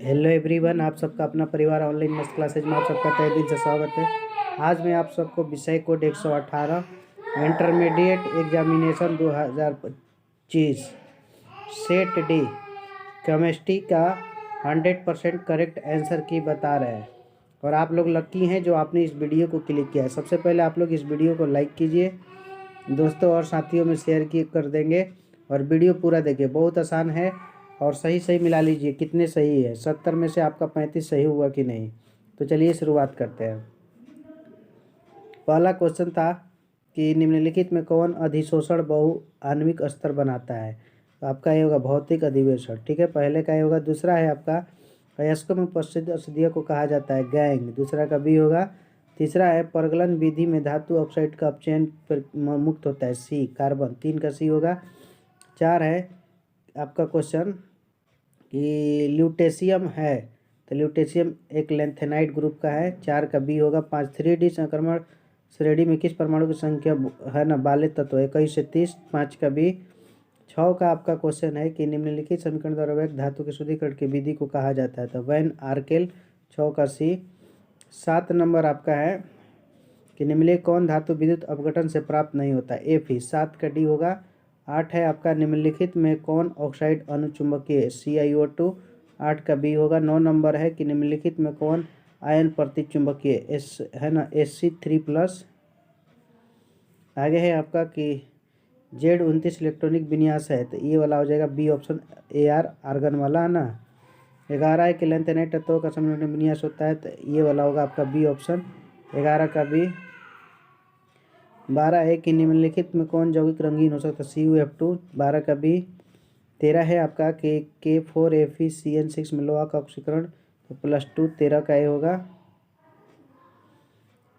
Hello everyone, आप सबका अपना परिवार ऑनलाइन मस्त क्लासेज में आप सबका तहे दिल से स्वागत है। आज मैं आप सबको विषय code 118 intermediate examination 2025 set D chemistry का 100% करेक्ट आंसर की बता रहे हैं। और आप लोग लकी हैं जो आपने इस वीडियो को क्लिक किया है। सबसे पहले आप लोग इस वीडियो को लाइक कीजिए, दोस्तों और साथियों में शेयर कर देंगे और वीडियो पूरा देखिए। बहुत आसान है और सही सही मिला लीजिए कितने सही है। 70 में से आपका 35 सही हुआ कि नहीं। तो चलिए शुरुआत करते हैं। पहला क्वेश्चन था कि निम्नलिखित में कौन अधिशोषण बहुआण्विक स्तर बनाता है। तो आपका ये होगा भौतिक अधिवेशन। ठीक है, पहले का ये होगा। दूसरा है आपका अयस्कों में प्रसिद्ध औषधियों को कहा जाता है गैंग। दूसरा का बी होगा। तीसरा है परगलन विधि में धातु ऑक्साइड का अपचयन मुक्त होता है सी कार्बन। 3 का सी होगा। 4 है आपका क्वेश्चन कि ल्यूटेशियम है, तो ल्यूटेशियम एक लेंथेनाइड ग्रुप का है। 4 का बी होगा। 5 3D संक्रमण श्रेणी में किस परमाणु की संख्या है ना बाले तत्व 21 से 30। 5 का बी। 6 का आपका क्वेश्चन है कि निम्नलिखित समीकरण द्वारा व्यक्त धातु के शुद्धिकरण की विधि को कहा जाता है, तो वैन आर्केल। 6 का सी। 7 नंबर आपका है कि निम्नलिखित कौन धातु विद्युत अपघटन से प्राप्त नहीं होता, Fe। 7 का डी होगा। 8 है आपका निम्नलिखित में कौन ऑक्साइड अनुचुंबकीय, CiO2। 8 का बी होगा। 9 नंबर है कि निम्नलिखित में कौन आयन प्रतिचुंबकीय एस है ना Sc3+। आगे है आपका कि Z29 इलेक्ट्रॉनिक विन्यास है, तो ये वाला हो जाएगा बी ऑप्शन Ar आर्गन वाला है ना। 11 है कि लेंथेनाइट तत्वों का सम्मिलन विन्यास होता है, तो ये वाला होगा आपका बी ऑप्शन 11 का बी। 12 है कि निम्नलिखित में कौन यौगिक रंगीन हो सकता है, CuF2। 12 का बी। 13 है आपका कि K4FeCN6 में लोहा का ऑक्सीकरण, तो +2। 13 का ये होगा।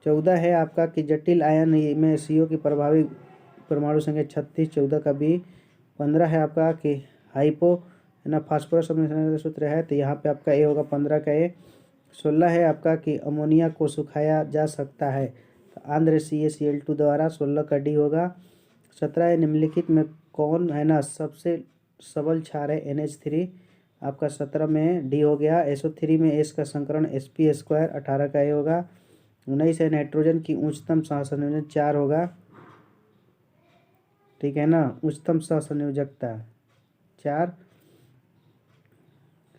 14 है आपका कि जटिल आयन में CO की प्रभावी परमाणु संख्या 36। 14 का बी। 15 है आपका कि हाइपो है ना फास्फोरस सूत्र है, तो यहाँ पे आपका ए होगा। 15 का ए। 16 है आपका कि अमोनिया को सुखाया जा सकता है, तो आंध्र CaCl2 द्वारा। 16 का डी होगा। 17 है निम्नलिखित में कौन है ना सबसे सबल क्षार है, NH3। आपका 17 में डी हो गया। SO3 में S का संकरण Sp2। 18 का ए होगा। 19 है नाइट्रोजन की उच्चतम सहसंयोजन 4 होगा। ठीक है ना, उच्चतम सहसंयोजकता 4,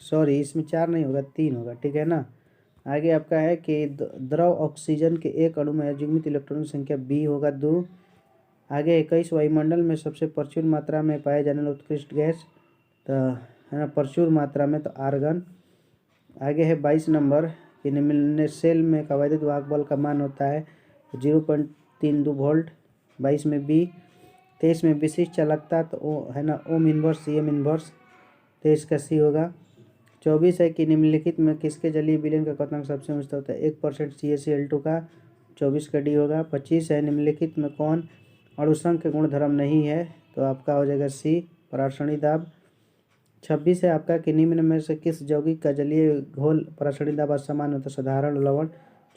सॉरी इसमें 4 नहीं होगा, 3 होगा। ठीक है ना। आगे आपका है कि द्रव ऑक्सीजन के एक अणु में युग्मित इलेक्ट्रॉन की संख्या बी होगा 2। आगे 21 वायुमंडल में सबसे प्रचुर मात्रा में पाए जाने वाला उत्कृष्ट गैस, तो है ना प्रचुर मात्रा में, तो आर्गन। आगे है 22 नंबर कि निम्न सेल में का वैद्युत वाहक बल का मान होता है 0.32 वोल्ट। 22 में बी। 23 में विशिष्ट चालकता, तो ओ है ना ओम इन्वर्स CM इन्वर्स। 23 का सी होगा। 24 है कि निम्नलिखित में किसके जलीय विलयन का क्वथनांक सबसे ऊंचा होता है, 1% CaCl2 का। 24 का डी होगा। 25 है निम्नलिखित में कौन अणुसंघ के गुणधर्म नहीं है, तो आपका हो जाएगा सी परासरणी दाब। 26 है आपका कि निम्न में से किस यौगिक का जलीय घोल परासरणी दाब समान होता है, साधारण लवण।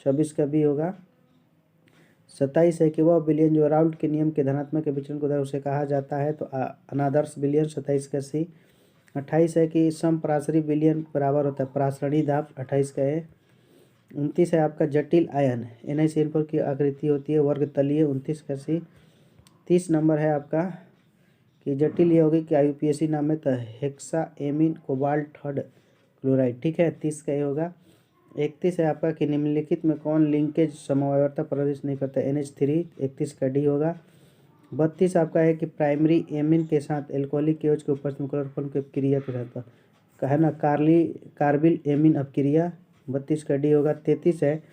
24 का बी होगा। 27 है कि वह विलयन जो राउल्ट के नियम के धनात्मक विचलन को उसे कहा जाता है, तो अनादर्श विलयन। 27 का सी। 28 है कि समपरासरी विलयन बराबर होता है परासरणी दाब। 28 का ए। 29 है आपका जटिल आयन NiCN4 की आकृति होती है वर्ग तलीय। 29 का सी। 30 नंबर है आपका कि जटिल यौगिक के IUPAC नाम है, तो हेक्साएमीन कोबाल्ट थर्ड क्लोराइड। ठीक है, 30 का ये होगा। 31 है आपका कि निम्नलिखित में कौन लिंकेज समवायवता प्रदर्शित नहीं करता, NH3। 31 का डी होगा। 32 आपका है कि प्राइमरी एमिन के साथ एल्कोहलिक केओज के उपस्थिति में क्लोरोफॉर्म की अपक्रिया के साथ है ना कार्बिल एमिन अपक्रिया। 32 का डी होगा। 33 है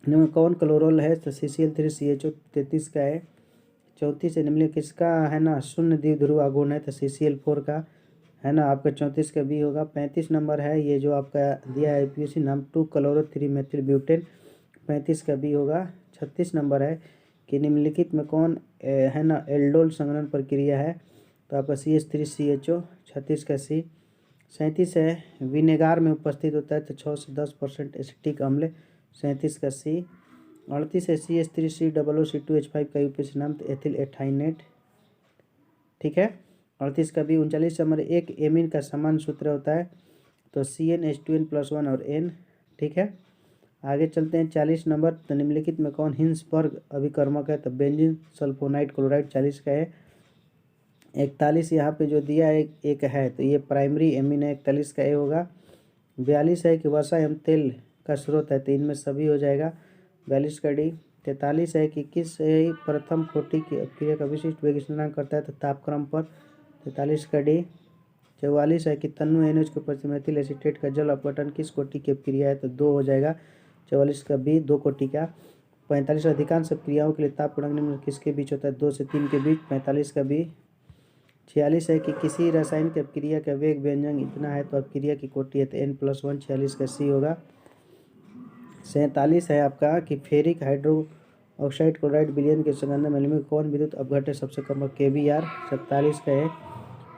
निम्न कौन क्लोरोल है, तो CCl3CHO। 33 का है। 34 है निम्न किसका है ना शून्य द्विध्रुव आघूर्ण है, तो CCl4 का है ना आपका। 34 का बी होगा। 35 नंबर है ये जो आपका दिया है IUPAC नाम 2-chloro-3 मेथिल ब्यूटेन। 35 का बी होगा। 36 नंबर है कि निम्नलिखित में कौन है ना एल्डोल संघनन प्रक्रिया है, तो आपका CH3CHO। 36 का सी। 37 है विनेगार में उपस्थित होता है, तो 6 से 10% एसिटिक अम्ल। 37 का सी। 38 है CH3COOC2H5 का IUPAC नाम, तो एथिल एथाइनेट। ठीक है। 38 का बी। 39 नंबर एक एमीन का समान सूत्र होता है तो CnH2n+1 और N, ठीक है। आगे चलते हैं 40 नंबर, तो निम्नलिखित में कौन हिंसबर्ग अभिकर्मक है, तो बेंजीन सल्फोनाइड क्लोराइड 40 का है। 41 यहाँ पे जो दिया है एक है तो ये प्राइमरी एमीन है, 41 का ए होगा। 42 है कि वसा एवं तेल का स्रोत है तो इनमें सभी हो जाएगा, 42 का डी। 43 है कि किस प्रथम कोटि की अपक्रिया का विशिष्ट वेग स्थिरांक करता है तो तापक्रम पर, 43 का डी। 44 है कि तन्नु NH के प्रति मेथिल एसीटेट का जल अपघटन किस कोटि की अपक्रिया है तो 2 हो जाएगा, 44 का बी, 2 कोटि का। 45 अधिकांश अपक्रियाओं के लिए ताप गुणांक निम्न किसके बीच होता है, 2 से 3 के बीच, 45 का बी। 46 है कि किसी रसायन की अपक्रिया का वेग व्यंजक इतना है तो अपक्रिया की कोटि है तो N+1, 46 का सी होगा। 47 है आपका कि फेरिक हाइड्रो ऑक्साइड क्लोराइड विलयन के संबंध में एल्यूमीनियम कौन विद्युत अपघट्य सबसे कम है, KBr, 47 का है।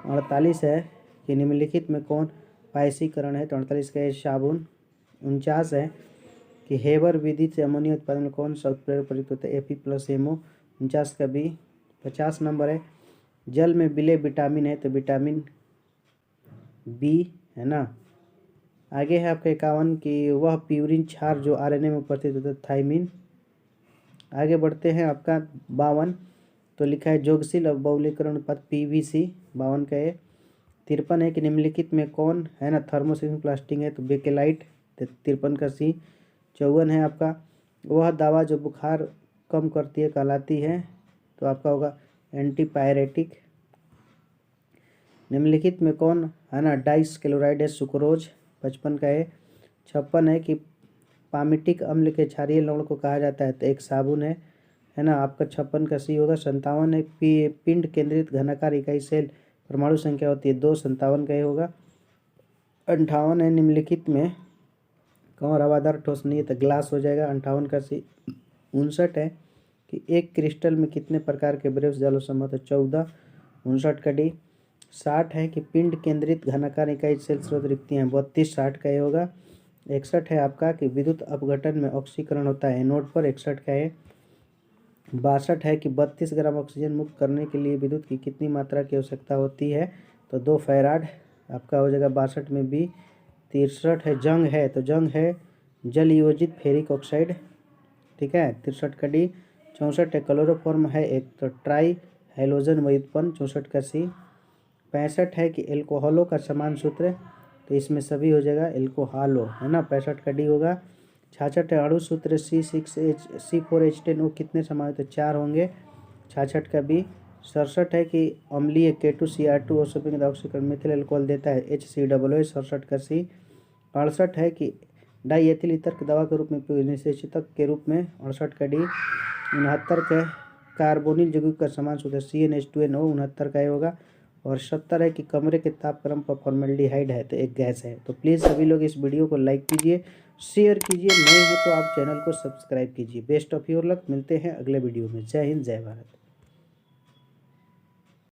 48 है कि निम्नलिखित में कौन पायसीकरण है तो 48 का है साबुन। 49 है कि हेबर विधि से अमोनिया उत्पादन में कौन सा उत्प्रेरक प्रयुक्त होता है, Ap+MO, 49 का बी। 50 नंबर है जल में विलेय विटामिन है तो विटामिन बी है ना। आगे है आपका 51 कि वह प्यूरिन क्षार जो RNA में उपस्थित होता है, थाइमिन। आगे बढ़ते हैं आपका 52, तो लिखा है जोगशील बहुलीकरण उत्पाद PVC, 52 का है। 53 है कि निम्नलिखित में कौन है ना थर्मोसेशन प्लास्टिक है तो बेकेलाइट, 53 का सी। 54 है आपका वह दवा जो बुखार कम करती है कहलाती है तो आपका होगा एंटीपायरेटिक। निम्नलिखित में कौन है ना डाइस क्लोराइड है, सुक्रोज, 55 का है। 56 है कि पामिटिक अम्ल के क्षारीय लवण को कहा जाता है तो एक साबुन है ना, आपका 56 का सी होगा। 57 है पिंड केंद्रित घनाकार इकाई सेल परमाणु संख्या होती है 2, 57 का ये होगा। 58 है निम्नलिखित में कौन हवादार ठोस नहीं है तो ग्लास हो जाएगा, 58 का सी। 59 है कि एक क्रिस्टल में कितने प्रकार के ब्रेव्स जल सम्मत है, 14, 59 का डी। 60 है कि पिंड केंद्रित घनाकार इकाई सेल स्रोत रिक्तियाँ 32, 60 का ये होगा। 61 है आपका कि विद्युत अपघटन में ऑक्सीकरण होता है एनोड पर, 61 का है। 62 है कि 32 ग्राम ऑक्सीजन मुक्त करने के लिए विद्युत की कितनी मात्रा की आवश्यकता होती है तो 2 फैराड, आपका हो जाएगा 62 में बी। 63 है जंग है तो जंग है जल योजित फेरिक ऑक्साइड, ठीक है, 63 का डी। 64 है क्लोरोफॉर्म है एक तो ट्राई हेलोजन व्युत्पन्न, 64 का सी। 65 है कि एल्कोहलों का समान सूत्र तो इसमें सभी हो जाएगा एल्कोहालो है ना, 65 का डी होगा। 66 है अणु सूत्र C4H10O कितने समान तो 4 होंगे, 66 का बी। 67 है कि अम्लीय K2Cr2O के ऑक्सीकरण मिथिल अल्कोहल देता है HCOO, 67 का सी। 68 है कि डाई एथिल ईथर की दवा के रूप में निषेचक के रूप में, 68 का डी। 69 का कार्बोनिल यौगिक का समान सूत्र CnH2nO, 69 का ये होगा। और 70 है कि कमरे के तापक्रम पर फॉर्मेल्डिहाइड है तो एक गैस है। तो प्लीज़ सभी लोग इस वीडियो को लाइक कीजिए, शेयर कीजिए, नए हैं तो आप चैनल को सब्सक्राइब कीजिए। बेस्ट ऑफ योर लक, मिलते हैं अगले वीडियो में। जय हिंद, जय भारत।